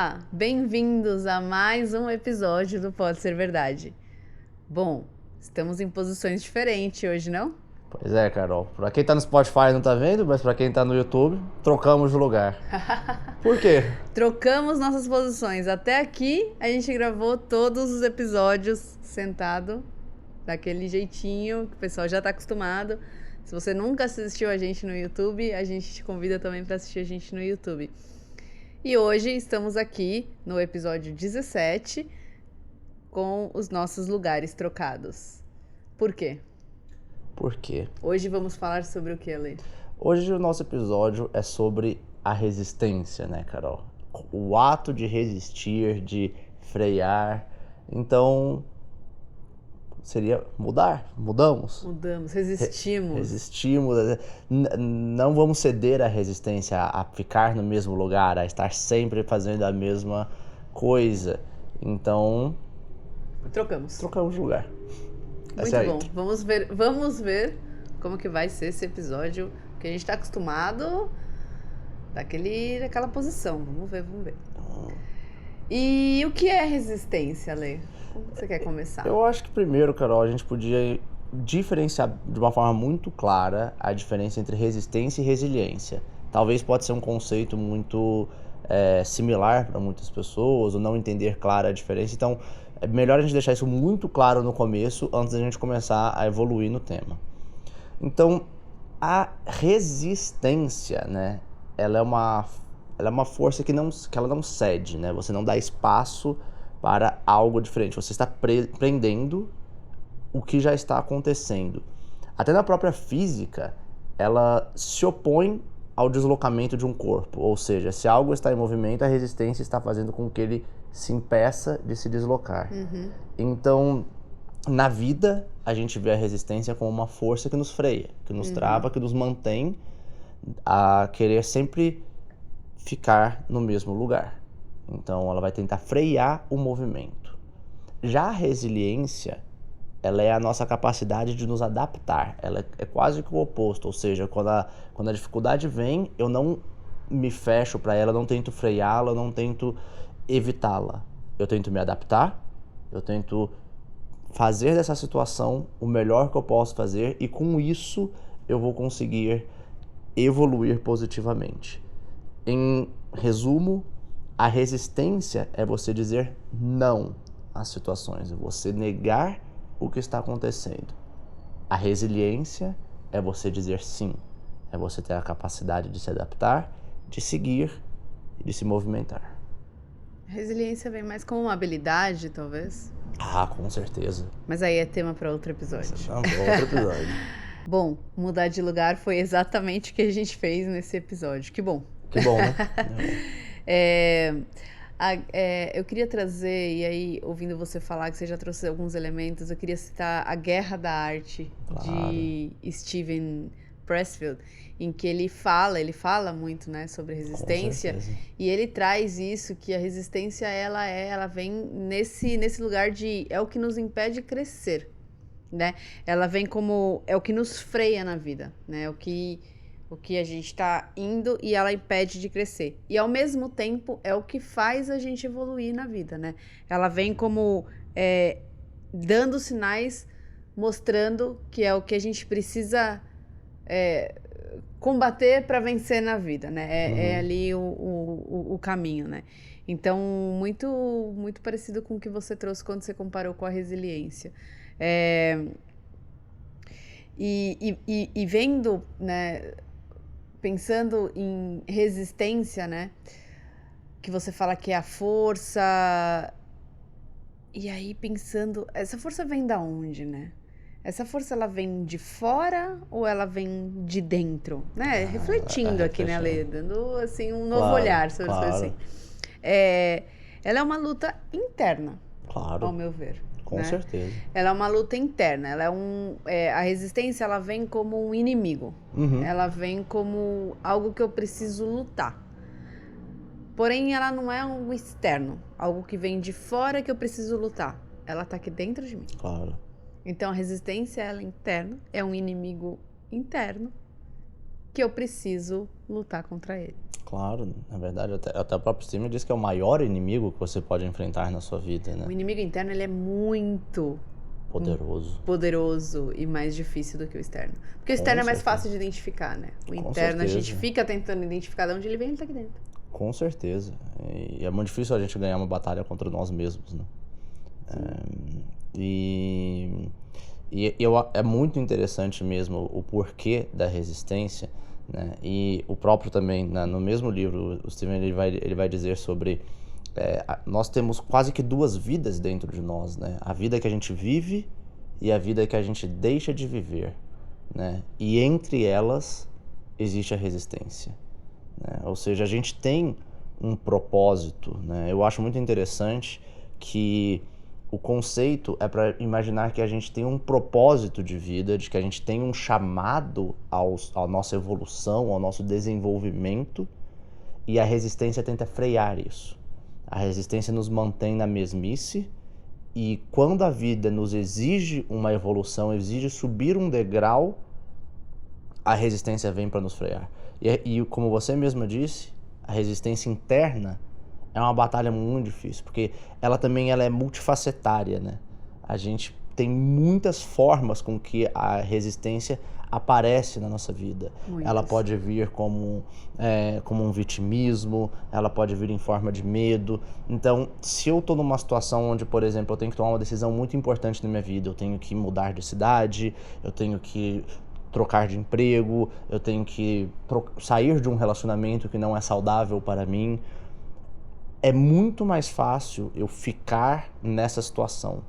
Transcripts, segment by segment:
Olá, bem-vindos a mais um episódio do Pode Ser Verdade. Bom, estamos em posições diferentes hoje, não? Pois é, Carol. Pra quem tá no Spotify não tá vendo, mas pra quem tá no YouTube, trocamos de lugar. Por quê? Trocamos nossas posições. Até aqui a gente gravou todos os episódios sentado, daquele jeitinho que o pessoal já tá acostumado. Se você nunca assistiu a gente no YouTube, a gente te convida também para assistir a gente no YouTube. E hoje estamos aqui no episódio 17 com os nossos lugares trocados. Por quê? Por quê? Hoje vamos falar sobre o que, Ale? Hoje o nosso episódio é sobre a resistência, né, Carol? O ato de resistir, de frear. Então, seria mudar. Mudamos. Resistimos. Resistimos. Não vamos ceder à resistência, a ficar no mesmo lugar, a estar sempre fazendo a mesma coisa. Então, Trocamos de lugar. Muito bom. Vamos ver como que vai ser esse episódio, que a gente tá acostumado daquela posição. Vamos ver. E o que é resistência, Ale? Como você quer começar? Eu acho que primeiro, Carol, a gente podia diferenciar de uma forma muito clara a diferença entre resistência e resiliência. Talvez pode ser um conceito muito similar para muitas pessoas, ou não entender clara a diferença. Então, é melhor a gente deixar isso muito claro no começo, antes da gente começar a evoluir no tema. Então, a resistência, né, ela é uma força que ela não cede, né? Você não dá espaço para algo diferente. Você está prendendo o que já está acontecendo. Até na própria física, ela se opõe ao deslocamento de um corpo. Ou seja, se algo está em movimento, a resistência está fazendo com que ele se impeça de se deslocar. Então, na vida, a gente vê a resistência como uma força que nos freia, que nos trava, que nos mantém a querer sempre ficar no mesmo lugar. Então, ela vai tentar frear o movimento. Já a resiliência, ela é a nossa capacidade de nos adaptar. Ela é quase que o oposto, ou seja, quando a dificuldade vem, eu não me fecho para ela, eu não tento freá-la, eu não tento evitá-la. Eu tento me adaptar, eu tento fazer dessa situação o melhor que eu posso fazer e com isso eu vou conseguir evoluir positivamente. Em resumo, a resistência é você dizer não às situações, é você negar o que está acontecendo. A resiliência é você dizer sim, é você ter a capacidade de se adaptar, de seguir e de se movimentar. Resiliência vem mais como uma habilidade, talvez? Ah, com certeza. Mas aí é tema para outro episódio. Outro episódio. Bom, mudar de lugar foi exatamente o que a gente fez nesse episódio. Que bom. Que bom, né? Eu queria trazer, e aí, ouvindo você falar que você já trouxe alguns elementos, eu queria citar A Guerra da Arte, de Steven Pressfield, em que ele fala muito, né, sobre resistência, e ele traz isso, que a resistência, ela vem nesse lugar de, é o que nos impede de crescer, né? Ela vem como, é o que nos freia na vida, né? O que a gente está indo e ela impede de crescer. E ao mesmo tempo é o que faz a gente evoluir na vida, né? Ela vem como dando sinais, mostrando que é o que a gente precisa combater para vencer na vida, né? É ali o caminho, né? Então, muito, muito parecido com o que você trouxe quando você comparou com a resiliência. E vendo, né, pensando em resistência, né, que você fala que é a força, e aí pensando, essa força vem da onde, né? Essa força, ela vem de fora ou ela vem de dentro, né? Refletindo aqui, né, Lê? Dando, assim, um novo olhar sobre as coisas assim. Ela é uma luta interna, ao meu ver. Com certeza. Ela é uma luta interna. Ela a resistência, ela vem como um inimigo. Ela vem como algo que eu preciso lutar. Porém, ela não é algo externo, algo que vem de fora que eu preciso lutar. Ela tá aqui dentro de mim. Claro. Então, a resistência, ela é interna, é um inimigo interno que eu preciso lutar contra ele. Claro, na verdade, até o próprio Stephen diz que é o maior inimigo que você pode enfrentar na sua vida, né? O inimigo interno, ele é muito poderoso e mais difícil do que o externo. Porque o externo é mais fácil de identificar, né? O interno, a gente fica tentando identificar de onde ele vem, ele tá aqui dentro. Com certeza. E é muito difícil a gente ganhar uma batalha contra nós mesmos, né? É muito interessante mesmo o porquê da resistência, né? E o próprio também, no mesmo livro, o Stephen ele vai dizer sobre nós temos quase que duas vidas dentro de nós, né? A vida que a gente vive e a vida que a gente deixa de viver, né? E entre elas existe a resistência, né? Ou seja, a gente tem um propósito, né? Eu acho muito interessante que o conceito é para imaginar que a gente tem um propósito de vida, de que a gente tem um chamado à nossa evolução, ao nosso desenvolvimento, e a resistência tenta frear isso. A resistência nos mantém na mesmice, e quando a vida nos exige uma evolução, exige subir um degrau, a resistência vem para nos frear. E como você mesma disse, a resistência interna é uma batalha muito difícil, porque ela é multifacetária, né? A gente tem muitas formas com que a resistência aparece na nossa vida. Muitas. Ela pode vir como um vitimismo, ela pode vir em forma de medo. Então, se eu estou numa situação onde, por exemplo, eu tenho que tomar uma decisão muito importante na minha vida, eu tenho que mudar de cidade, eu tenho que trocar de emprego, eu tenho que sair de um relacionamento que não é saudável para mim, é muito mais fácil eu ficar nessa situação.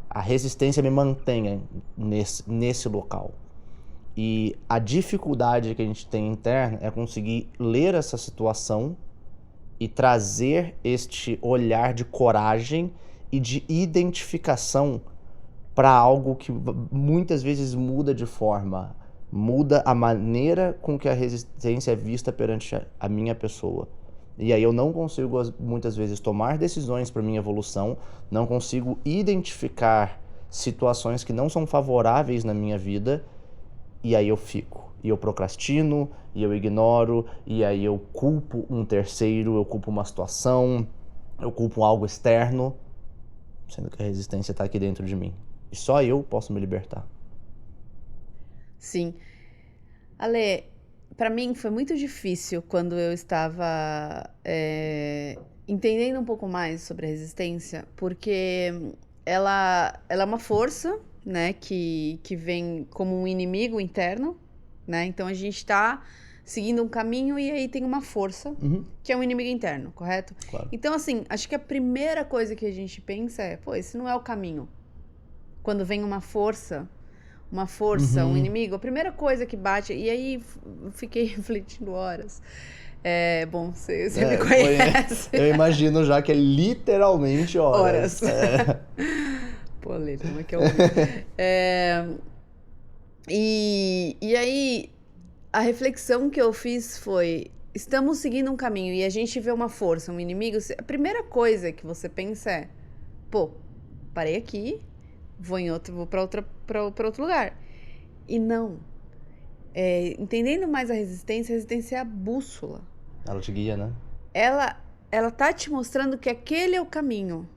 A resistência me mantém nesse local. E a dificuldade que a gente tem interna é conseguir ler essa situação e trazer este olhar de coragem e de identificação para algo que muitas vezes muda a maneira com que a resistência é vista perante a minha pessoa. E aí eu não consigo, muitas vezes, tomar decisões para minha evolução, não consigo identificar situações que não são favoráveis na minha vida, e aí eu fico. E eu procrastino, e eu ignoro, e aí eu culpo um terceiro, eu culpo uma situação, eu culpo algo externo, sendo que a resistência está aqui dentro de mim. E só eu posso me libertar. Sim. Ale, para mim foi muito difícil quando eu estava entendendo um pouco mais sobre a resistência, porque ela é uma força, né, que vem como um inimigo interno, né? Então a gente está seguindo um caminho e aí tem uma força que é um inimigo interno, correto? Claro. Então, assim, acho que a primeira coisa que a gente pensa é, pô, esse não é o caminho. Quando vem uma força, um inimigo, a primeira coisa que bate, e aí eu fiquei refletindo horas. Bom, você me conhece. Eu imagino já que é literalmente horas. Pô, Lê, como é que eu... E aí, a reflexão que eu fiz foi, estamos seguindo um caminho e a gente vê uma força, um inimigo, a primeira coisa que você pensa é, pô, parei aqui, vou para outro lugar. E não. Entendendo mais a resistência é a bússola. Ela te guia, né? Ela tá te mostrando que aquele é o caminho.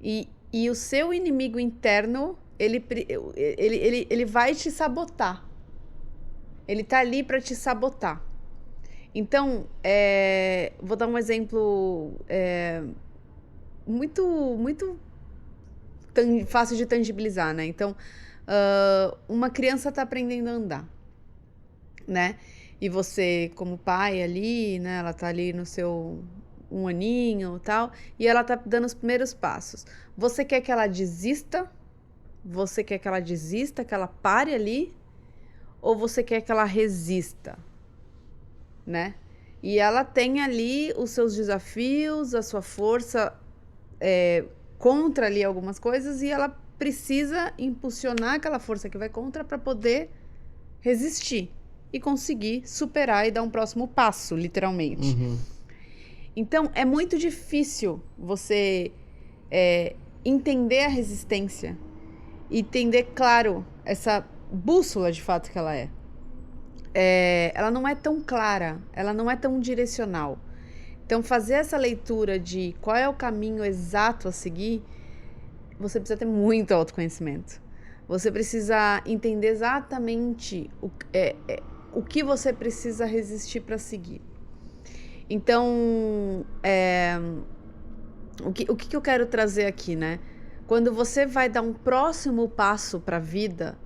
E o seu inimigo interno, ele vai te sabotar. Ele tá ali para te sabotar. Então, vou dar um exemplo muito fácil de tangibilizar, né? Então, uma criança tá aprendendo a andar, né? E você, como pai ali, né? Ela tá ali no seu 1 aninho e tal, e ela tá dando os primeiros passos. Você quer que ela desista? Você quer que ela desista, que ela pare ali? Ou você quer que ela resista, né? E ela tem ali os seus desafios, a sua força contra ali algumas coisas, e ela precisa impulsionar aquela força que vai contra para poder resistir e conseguir superar e dar um próximo passo, literalmente. Então, é muito difícil você entender a resistência e entender, claro, essa bússola de fato que ela é. ela não é tão clara, ela não é tão direcional. Então, fazer essa leitura de qual é o caminho exato a seguir, você precisa ter muito autoconhecimento. Você precisa entender exatamente o que você precisa resistir para seguir. Então, o que eu quero trazer aqui, né? Quando você vai dar um próximo passo para a vida,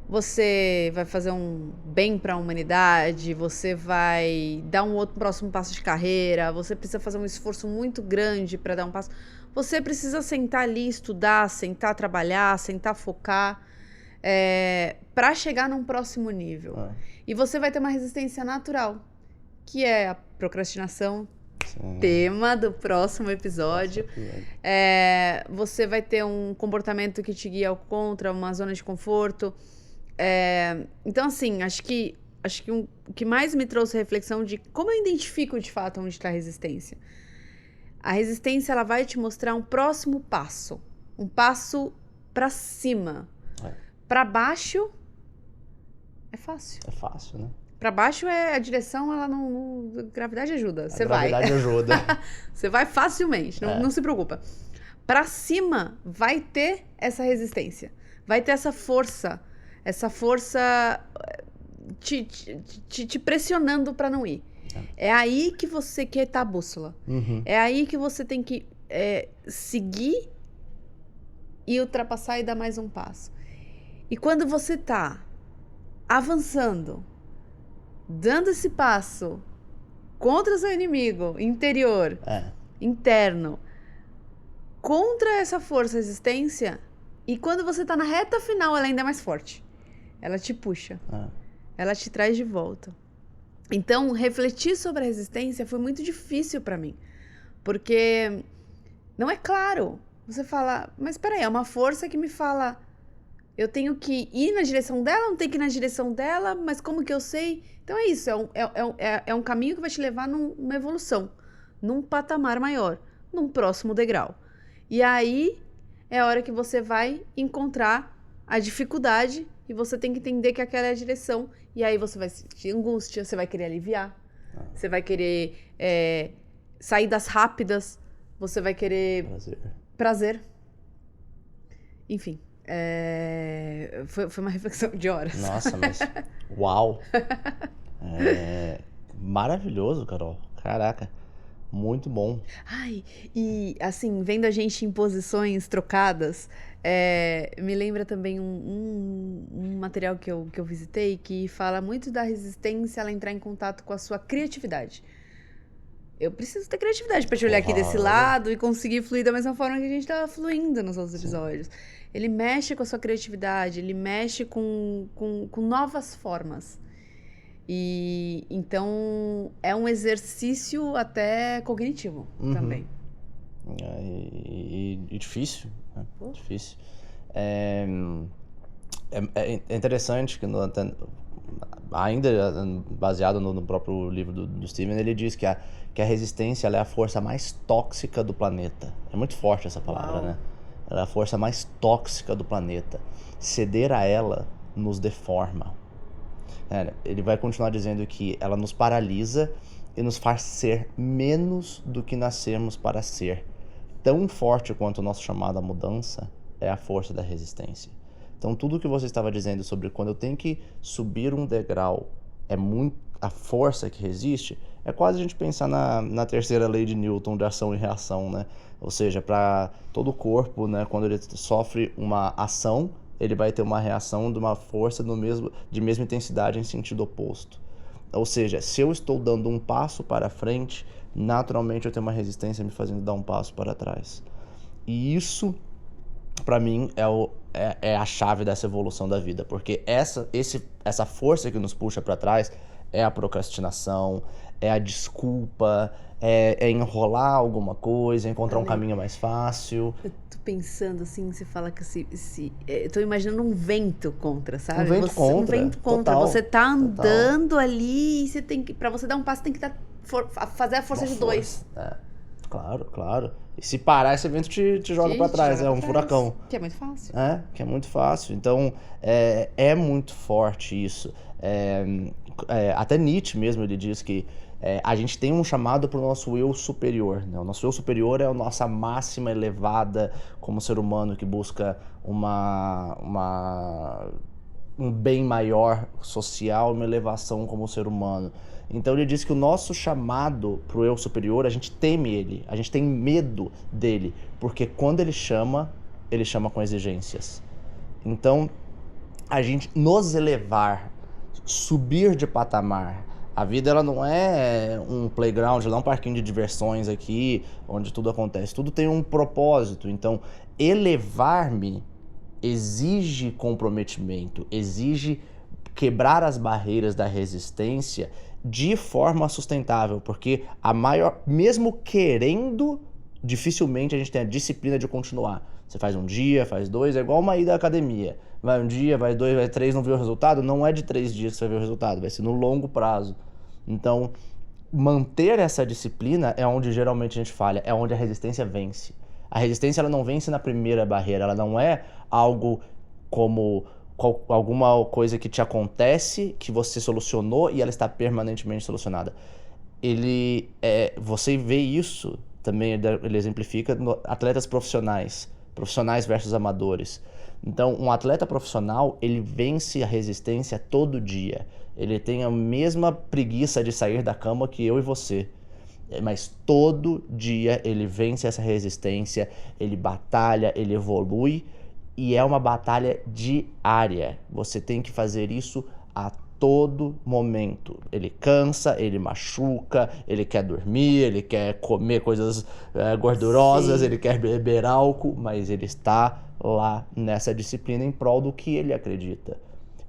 você vai fazer um bem para a humanidade, você vai dar um outro próximo passo de carreira, você precisa fazer um esforço muito grande para dar um passo. Você precisa sentar ali, estudar, sentar, trabalhar, sentar, focar, para chegar num próximo nível. E você vai ter uma resistência natural, que é a procrastinação, tema do próximo episódio. Você vai ter um comportamento que te guia ao contra, uma zona de conforto. Então, assim, acho que o que mais me trouxe reflexão de como eu identifico de fato onde está a resistência. A resistência, ela vai te mostrar um próximo passo. Um passo para cima. Para baixo é fácil. É fácil, né? Para baixo a direção, ela não gravidade ajuda. Você vai. A gravidade ajuda. Você vai facilmente, não se preocupa. Para cima vai ter essa resistência. Vai ter essa força te pressionando para não ir. É aí que você quer estar a bússola. É aí que você tem que seguir e ultrapassar e dar mais um passo. E quando você tá avançando, dando esse passo contra o seu inimigo interior, interno, contra essa força resistência, e quando você tá na reta final, ela ainda é mais forte. Ela te puxa. Ela te traz de volta. Então, refletir sobre a resistência foi muito difícil para mim. Porque não é claro. Você fala, mas peraí, é uma força que me fala, eu tenho que ir na direção dela, não tenho que ir na direção dela, mas como que eu sei? Então é isso, é um caminho que vai te levar numa evolução, num patamar maior, num próximo degrau. E aí é a hora que você vai encontrar a dificuldade e você tem que entender que aquela é a direção. E aí você vai sentir angústia, você vai querer aliviar, você vai querer saídas rápidas, você vai querer prazer. Enfim, foi uma reflexão de horas. Nossa, mas uau! Maravilhoso, Carol. Caraca, muito bom. Ai, e assim, vendo a gente em posições trocadas, me lembra também um material que eu visitei que fala muito da resistência ela entrar em contato com a sua criatividade. Eu preciso ter criatividade para te olhar aqui desse lado e conseguir fluir da mesma forma que a gente estava fluindo nos outros episódios. Ele mexe com a sua criatividade, ele mexe com novas formas. E então é um exercício até cognitivo também. E difícil, né? Difícil. É interessante que ainda baseado no próprio livro do Steven, ele diz que a resistência ela é a força mais tóxica do planeta. É muito forte essa palavra, né? Ela é a força mais tóxica do planeta. Ceder a ela nos deforma. Ele vai continuar dizendo que ela nos paralisa e nos faz ser menos do que nascemos para ser. Tão forte quanto o nosso chamado à mudança é a força da resistência. Então, tudo que você estava dizendo sobre quando eu tenho que subir um degrau, a força que resiste, é quase a gente pensar na terceira lei de Newton, de ação e reação, né? Ou seja, para todo o corpo, né, quando ele sofre uma ação, ele vai ter uma reação de uma força de mesma intensidade em sentido oposto. Ou seja, se eu estou dando um passo para frente, naturalmente eu tenho uma resistência me fazendo dar um passo para trás. E isso, para mim, é a chave dessa evolução da vida, porque essa força que nos puxa para trás é a procrastinação, é a desculpa, é enrolar alguma coisa, encontrar um caminho mais fácil. Eu tô pensando assim, você fala que eu tô imaginando um vento contra, sabe? Um vento contra. Total, você tá andando ali e você tem que, pra você dar um passo, tem que fazer a força de dois. Claro. E se parar, esse vento te joga para trás, é um furacão. Que é muito fácil. Que é muito fácil. Então, é muito forte isso. Até Nietzsche mesmo, ele diz que a gente tem um chamado para o nosso eu superior, né? O nosso eu superior é a nossa máxima elevada como ser humano que busca um bem maior social, uma elevação como ser humano. Então ele diz que o nosso chamado para o eu superior, a gente teme ele, a gente tem medo dele, porque quando ele chama com exigências. Então, a gente nos elevar, subir de patamar. A vida, ela não é um playground, ela não é um parquinho de diversões aqui, onde tudo acontece. Tudo tem um propósito. Então, elevar-me exige comprometimento, exige quebrar as barreiras da resistência de forma sustentável, porque mesmo querendo, dificilmente a gente tem a disciplina de continuar. Você faz um dia, faz 2, é igual uma ida à academia. Vai um dia, vai 2, vai 3, não vê o resultado? Não é de 3 dias que você vai ver o resultado, vai ser no longo prazo. Então, manter essa disciplina é onde geralmente a gente falha, é onde a resistência vence. A resistência, ela não vence na primeira barreira, ela não é algo como alguma coisa que te acontece, que você solucionou e ela está permanentemente solucionada. Você vê isso também, ele exemplifica no atletas profissionais versus amadores. Então, um atleta profissional, ele vence a resistência todo dia. Ele tem a mesma preguiça de sair da cama que eu e você. Mas todo dia ele vence essa resistência, ele batalha, ele evolui, e é uma batalha diária. Você tem que fazer isso a todo momento. Ele cansa, ele machuca, ele quer dormir, ele quer comer coisas gordurosas, Sim. Ele quer beber álcool, mas ele está lá nessa disciplina em prol do que ele acredita.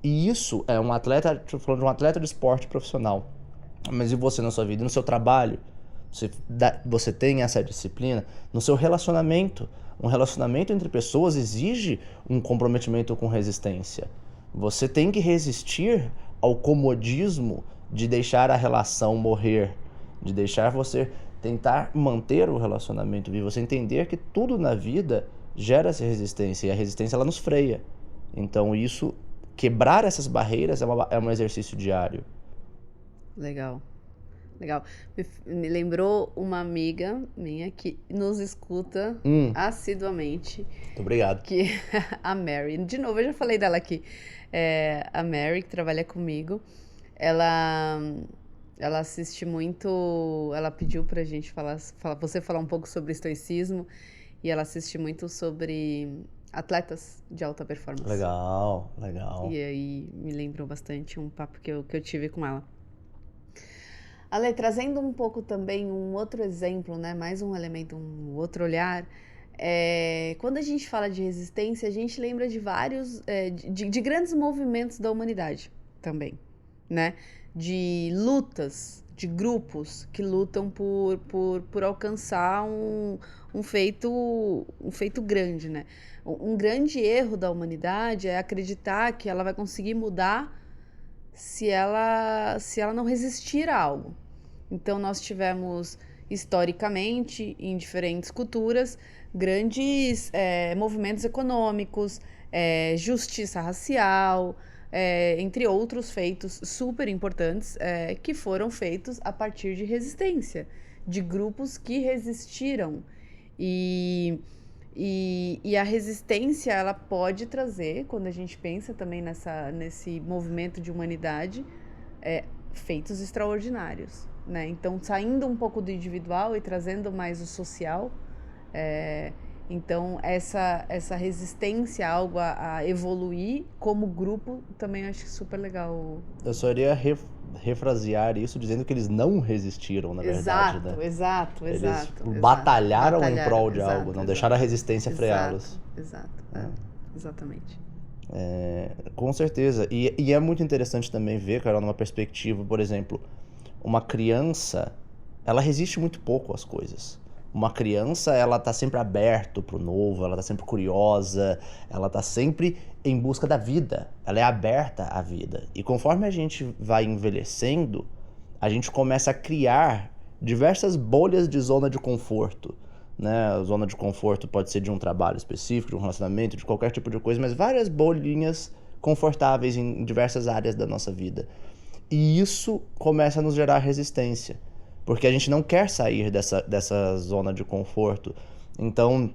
E isso é um atleta, estou falando de um atleta de esporte profissional. Mas e você na sua vida, no seu trabalho? Você tem essa disciplina no seu relacionamento. Um relacionamento entre pessoas exige um comprometimento com resistência. Você tem que resistir ao comodismo de deixar a relação morrer, de deixar você tentar manter o relacionamento vivo. Você entender que tudo na vida gera essa resistência, e a resistência ela nos freia. Então quebrar essas barreiras é um exercício diário. Legal. Me lembrou uma amiga minha que nos escuta assiduamente. Muito obrigado. A Mary. De novo, eu já falei dela aqui. A Mary, que trabalha comigo, ela assiste muito. Ela pediu pra gente você falar um pouco sobre estoicismo, e ela assiste muito sobre atletas de alta performance. Legal. E aí me lembrou bastante um papo que eu tive com ela. Ale, trazendo um pouco também um outro exemplo, né? Mais um elemento, um outro olhar. Quando a gente fala de resistência, a gente lembra de vários, de grandes movimentos da humanidade também, né? De lutas, de grupos que lutam por alcançar um feito grande, né? Um grande erro da humanidade é acreditar que ela vai conseguir mudar se ela não resistir a algo. Então, nós tivemos, historicamente, em diferentes culturas, grandes movimentos econômicos, justiça racial, entre outros feitos super importantes, que foram feitos a partir de resistência, de grupos que resistiram. E a resistência, ela pode trazer, quando a gente pensa também nesse movimento de humanidade, feitos extraordinários, né? Então, saindo um pouco do individual e trazendo mais o social, então essa resistência a algo a evoluir como grupo, também acho super legal. Eu só iria refrasear isso dizendo que eles não resistiram, na verdade, né? Exato. Eles batalharam em prol de algo, não deixaram a resistência freá-los. Exatamente. Com certeza. E é muito interessante também ver, Carol, numa perspectiva, por exemplo, uma criança, ela resiste muito pouco às coisas. Uma criança, ela tá sempre aberta pro novo, ela tá sempre curiosa, ela tá sempre em busca da vida, ela é aberta à vida. E conforme a gente vai envelhecendo, a gente começa a criar diversas bolhas de zona de conforto. né? A zona de conforto pode ser de um trabalho específico, de um relacionamento, de qualquer tipo de coisa, mas várias bolinhas confortáveis em diversas áreas da nossa vida. E isso começa a nos gerar resistência, porque a gente não quer sair dessa zona de conforto. Então,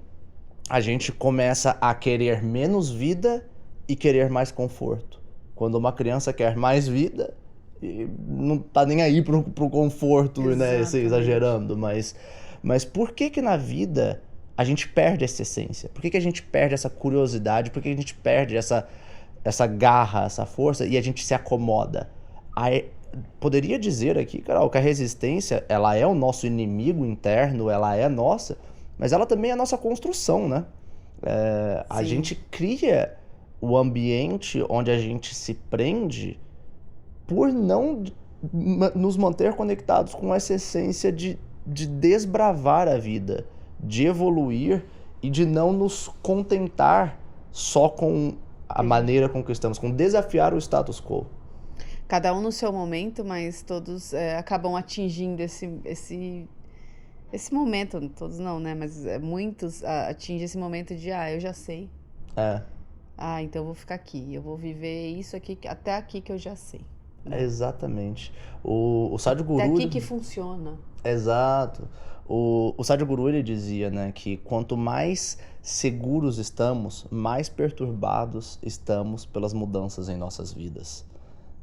a gente começa a querer menos vida e querer mais conforto. Quando uma criança quer mais vida, e não tá nem aí pro conforto, né? Exatamente. Exagerando, mas por que que na vida a gente perde essa essência? Por que que a gente perde essa curiosidade? Por que que a gente perde essa garra, essa força e a gente se acomoda? Aí, poderia dizer aqui, Carol, que a resistência, ela é o nosso inimigo interno, ela é nossa, mas ela também é a nossa construção, né? A Sim. gente cria o ambiente onde a gente se prende por não nos manter conectados com essa essência de desbravar a vida, de evoluir e de não nos contentar só com a maneira com que estamos, com desafiar o status quo. Cada um no seu momento, mas todos acabam atingindo esse momento, todos não, né? Mas muitos atingem esse momento de, eu já sei. Então eu vou ficar aqui, eu vou viver isso aqui, até aqui que eu já sei. Exatamente. O Sadhguru... Até aqui que funciona. Exato. O Sadhguru, ele dizia, né, que quanto mais seguros estamos, mais perturbados estamos pelas mudanças em nossas vidas.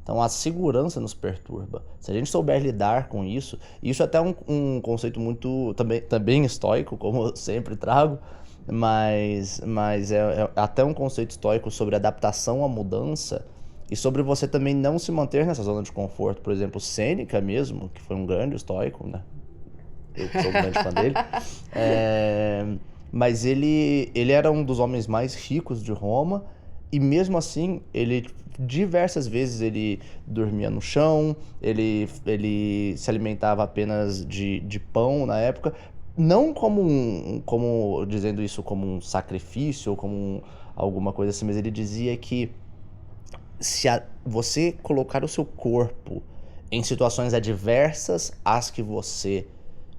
Então a segurança nos perturba. Se a gente souber lidar com isso, e isso é até um conceito muito também estoico, como eu sempre trago, mas é até um conceito estoico sobre adaptação à mudança e sobre você também não se manter nessa zona de conforto. Por exemplo, Sêneca mesmo, que foi um grande estoico, né? Eu sou um grande fã dele. Mas ele era um dos homens mais ricos de Roma e mesmo assim, ele diversas vezes ele dormia no chão, ele se alimentava apenas de pão na época, não como dizendo isso como um sacrifício ou como alguma coisa assim, mas ele dizia que se você colocar o seu corpo em situações adversas às que você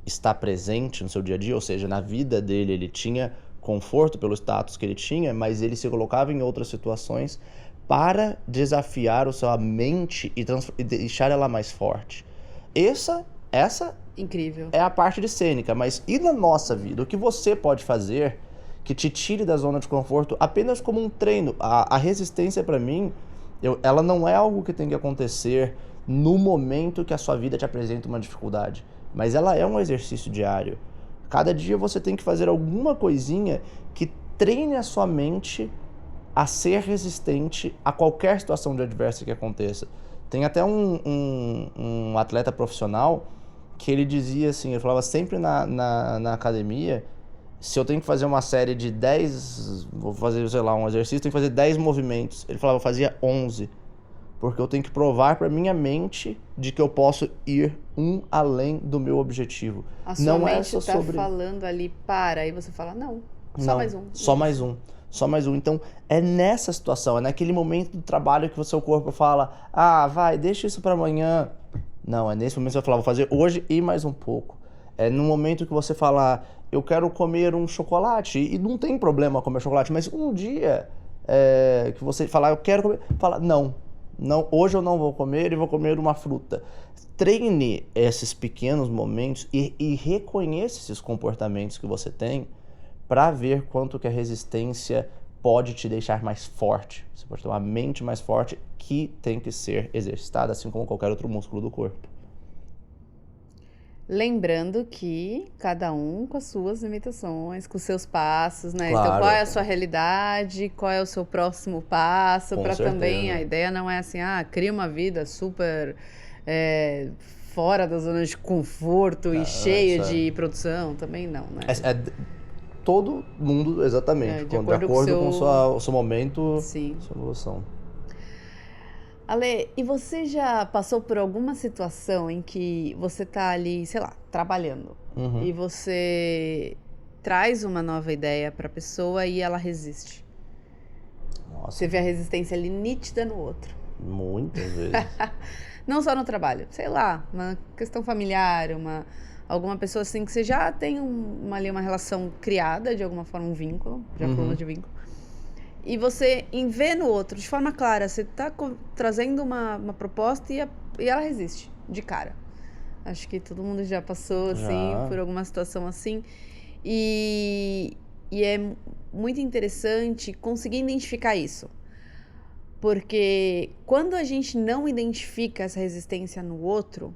está presente no seu dia a dia, ou seja, na vida dele ele tinha conforto pelo status que ele tinha, mas ele se colocava em outras situações para desafiar a sua mente e deixar ela mais forte. Essa incrível. É a parte de Sêneca, mas e na nossa vida? O que você pode fazer que te tire da zona de conforto apenas como um treino? A resistência, para mim, ela não é algo que tem que acontecer no momento que a sua vida te apresenta uma dificuldade, mas ela é um exercício diário. Cada dia você tem que fazer alguma coisinha que treine a sua mente a ser resistente a qualquer situação de adversa que aconteça. Tem até um atleta profissional que ele dizia assim, ele falava sempre na academia, se eu tenho que fazer uma série de 10, vou fazer, sei lá, um exercício, tenho que fazer 10 movimentos. Ele falava, eu fazia 11, porque eu tenho que provar para minha mente de que eu posso ir além do meu objetivo. A sua mente está falando ali, para, aí você fala, não, mais um. Só mais um. Só mais um. Então, é nessa situação, é naquele momento do trabalho que o seu corpo fala, vai, deixa isso para amanhã. Não, é nesse momento que você vai falar, vou fazer hoje e mais um pouco. É no momento que você fala, eu quero comer um chocolate, e não tem problema comer chocolate, mas um dia que você falar, eu quero comer, fala, não, hoje eu não vou comer e vou comer uma fruta. Treine esses pequenos momentos e reconheça esses comportamentos que você tem para ver quanto que a resistência pode te deixar mais forte. Você pode ter uma mente mais forte que tem que ser exercitada, assim como qualquer outro músculo do corpo. Lembrando que cada um com as suas limitações, com os seus passos, né? Claro. Então, qual é a sua realidade? Qual é o seu próximo passo? Para também, a ideia não é assim, cria uma vida super fora da zona de conforto e cheia de produção. Também não, né? Todo mundo, exatamente, de acordo com o seu momento, sim, sua evolução. Ale, e você já passou por alguma situação em que você tá ali, sei lá, trabalhando, e você traz uma nova ideia pra pessoa e ela resiste? Nossa. Você vê a resistência ali nítida no outro. Muitas vezes. Não só no trabalho, sei lá, uma questão familiar, alguma pessoa assim que você já tem ali uma relação criada, de alguma forma, um vínculo, já falamos de vínculo, e você vê no outro, de forma clara, você tá trazendo uma proposta e ela resiste, de cara. Acho que todo mundo já passou, assim, por alguma situação assim. E é muito interessante conseguir identificar isso. Porque quando a gente não identifica essa resistência no outro,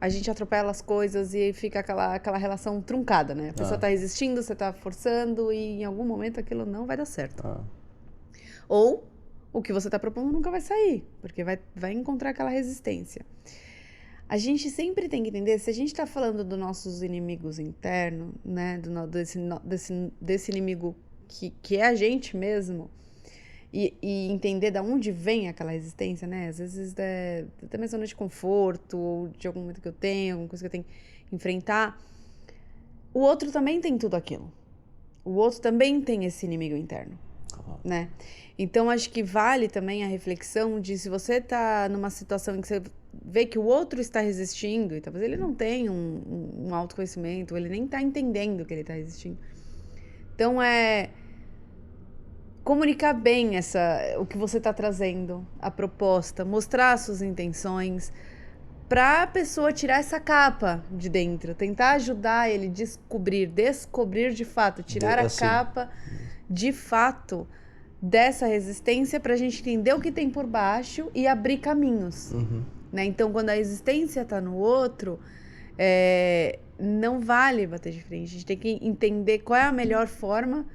a gente atropela as coisas e fica aquela relação truncada, né? A pessoa tá resistindo, você tá forçando e em algum momento aquilo não vai dar certo. Ou o que você tá propondo nunca vai sair, porque vai encontrar aquela resistência. A gente sempre tem que entender, se a gente tá falando dos nossos inimigos internos, né? Desse inimigo que é a gente mesmo, e entender de onde vem aquela resistência, né? Às vezes da minha zona de conforto, ou de algum momento que eu tenho, alguma coisa que eu tenho que enfrentar. O outro também tem tudo aquilo. O outro também tem esse inimigo interno, né? Então, acho que vale também a reflexão de se você tá numa situação em que você vê que o outro está resistindo, e talvez ele não tenha um autoconhecimento, ou ele nem tá entendendo que ele tá resistindo. Então, comunicar bem o que você está trazendo, a proposta, mostrar suas intenções, para a pessoa tirar essa capa de dentro, tentar ajudar ele descobrir de fato, tirar a capa de fato dessa resistência, para a gente entender o que tem por baixo e abrir caminhos. Né? Então, quando a resistência está no outro, não vale bater de frente. A gente tem que entender qual é a melhor forma,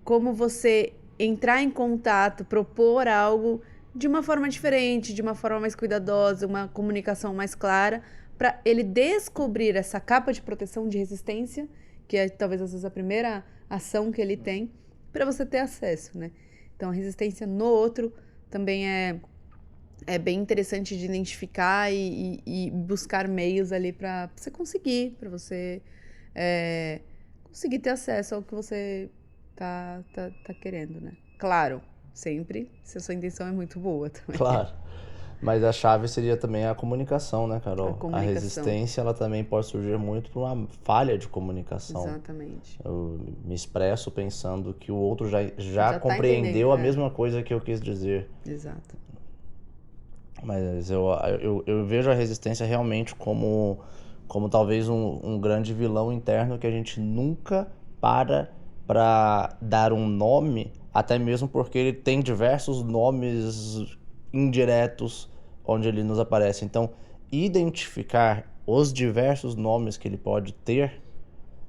como você entrar em contato, propor algo de uma forma diferente, de uma forma mais cuidadosa, uma comunicação mais clara, para ele descobrir essa capa de proteção, de resistência, que é talvez às vezes a primeira ação que ele tem, para você ter acesso, né? Então, a resistência no outro também é bem interessante de identificar e buscar meios ali para você conseguir, conseguir ter acesso ao que você tá querendo, né? Claro, sempre, se a sua intenção é muito boa também. Claro. Mas a chave seria também a comunicação, né, Carol? A resistência, ela também pode surgir muito por uma falha de comunicação. Exatamente. Eu me expresso pensando que o outro já compreendeu a mesma coisa que eu quis dizer. Exato. Mas eu vejo a resistência realmente como talvez um grande vilão interno que a gente nunca para dar um nome, até mesmo porque ele tem diversos nomes indiretos onde ele nos aparece. Então, identificar os diversos nomes que ele pode ter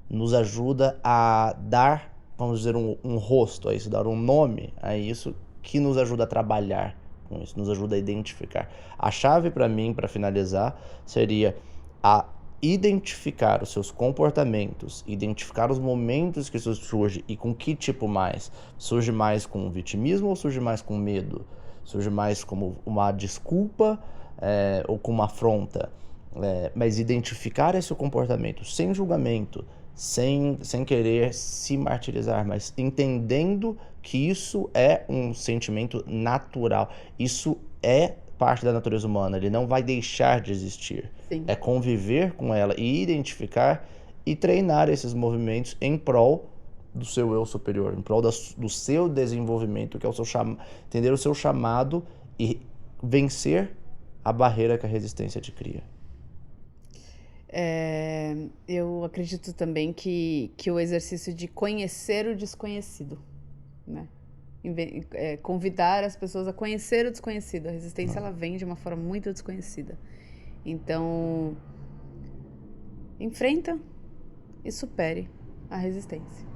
nos ajuda a dar, vamos dizer, um rosto a isso, dar um nome a isso, que nos ajuda a trabalhar com isso, nos ajuda a identificar. A chave para mim, para finalizar, seria a identificar os seus comportamentos, identificar os momentos que isso surge e com que tipo mais. Surge mais com vitimismo ou surge mais com medo? Surge mais como uma desculpa ou com uma afronta? Mas identificar esse comportamento sem julgamento, sem querer se martirizar, mas entendendo que isso é um sentimento natural. Isso é parte da natureza humana, ele não vai deixar de existir. Sim. É conviver com ela e identificar e treinar esses movimentos em prol do seu eu superior, em prol do seu desenvolvimento, que é o seu entender o seu chamado e vencer a barreira que a resistência te cria. Eu acredito também que o exercício de conhecer o desconhecido, né? Convidar as pessoas a conhecer o desconhecido. A resistência ela vem de uma forma muito desconhecida. Então, enfrenta e supere a resistência.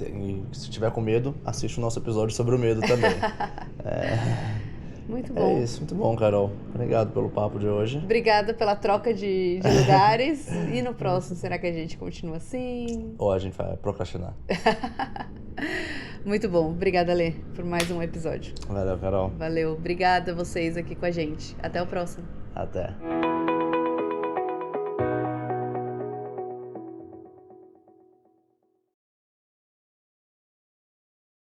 E se tiver com medo, assiste o nosso episódio sobre o medo também. Muito bom. É isso, muito bom, Carol. Obrigado pelo papo de hoje. Obrigada pela troca de lugares. E no próximo, será que a gente continua assim? Ou a gente vai procrastinar? Muito bom. Obrigada, Lê, por mais um episódio. Valeu, Carol. Valeu. Obrigada a vocês aqui com a gente. Até o próximo. Até.